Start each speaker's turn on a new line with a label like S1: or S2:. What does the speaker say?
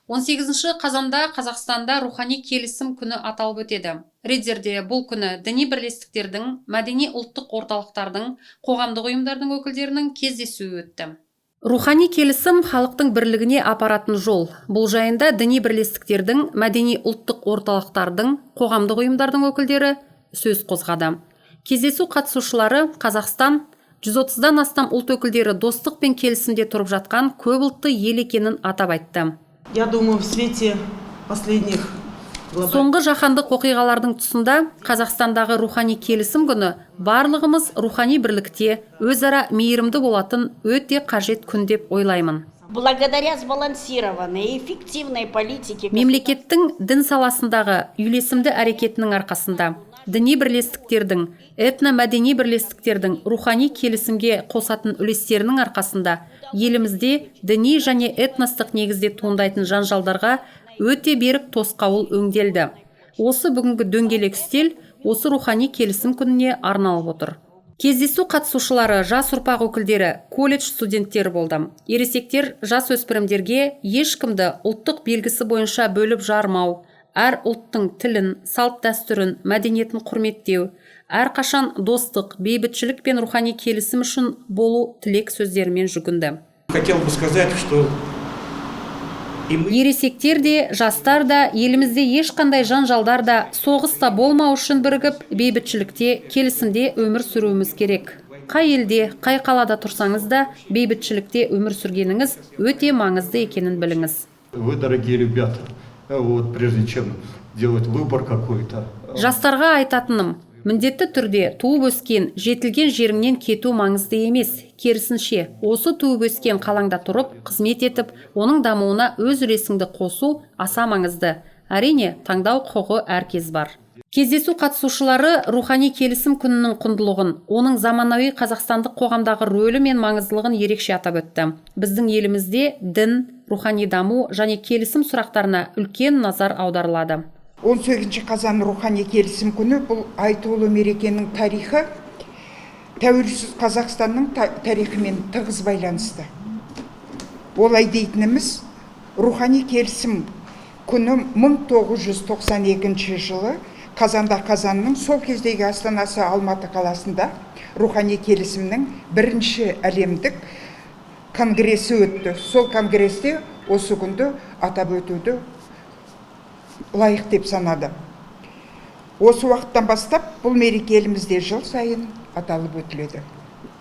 S1: 18 қазанда Қазақстанда рухани келісім күні аталып өтеді. Риддерде бұл күні діни бірлестіктердің, мәдени ұлттық орталықтардың, қоғамдық ұйымдардың өкілдерінің кездесуі өтті. Рухани келісім халықтың бірлігіне апаратын жол. Бұл жайында діни бірлестіктердің, мәдени ұлттық орталықтардың, қоғамдық ұйымдардың өкілдері сөз қозғады. Кездесу қатысушылары Қазақстан 130-дан астам ұлт өкілдері достық пен келісімде тұрып жатқан көп ұлтты ел екенін атап айтты.
S2: Я думаю, в свете последних
S1: Соңғы жаһандық оқиғалардың тұсында Қазақстандағы рухани келісім күні барлығымыз рухани бірлікте, өзара мейірімді болатын өте қажет күн деп ойлаймын.
S3: Благодаря сбалансированной и эффективной политике
S1: Мемлекеттің дін саласындағы үйлесімді әрекетінің арқасында, діни бірлестіктердің, этно-мәдени бірлестіктердің рухани келісімге қосатын үлестерінің арқасында елімізде діни және этностық негізде туындайтын жанжалдарға өте берік тосқауыл өңделді. Осы бүгінгі дөңгелек үстел осы рухани келісім күніне арналып отыр. Кездесу қатысушылары жас ұрпақ өкілдері, колледж студенттері болды. Ересектер жас өспірімдерге ешкімді ұлттық белгісі бойынша бөліп жармау, әр ұлттың тілін, салт дәстүрін, мәдениетін құрметтеу, әрқашан достық, бейбітшілік пен рухани келісім үшін болу тілек сөздерімен жүгінді.
S4: Хотел бы сказать, что
S1: Ересектер де, жастар да, елімізде ешқандай жанжалдарда, соғыста болмау үшін бірігіп, бейбітшілікте, келісімде өмір сүруіміз керек. Қай елде, қай қалада тұрсаңыз да, бейбітшілікте өмір сүргеніңіз өте маңызды екенін біліңіз.
S4: Вы, дорогие ребята, вот прежде чем делать выбор какой-то.
S1: Жастарға айтатыным, міндетті түрде туып өскен, жетілген жеріңнен кету маңызды емес. Керісінше, осы туып өскен қалаңда тұрып, қызмет етіп, оның дамуына өз үлесіңді қосу аса маңызды. Әрине, таңдау құқығы әркез бар. Кездесу қатысушылары рухани келісім күнінің құндылығын, оның заманауи қазақстандық қоғамдағы рөлі мен маңыздылығын ерекше атап өтті. Біздің елімізде дін, рухани даму және келісім сұрақтарына үлкен назар аударылады.
S5: 18 қазан рухани келісім күні бұл айтулы мерекенің тарихы тәуелсіз Қазақстанның тарихымен тығыз байланысты. Олай дейтініміз, рухани келісім күні 1992 жылы қазанның сол кездегі астанасы Алматы қаласында рухани келісімнің бірінші әлемдік конгресі өтті. Сол конгресте осы күнді атап өтуді лайық деп санады. Осы уақыттан бастап бұл мереке елімізде жыл сайын аталып өтіледі.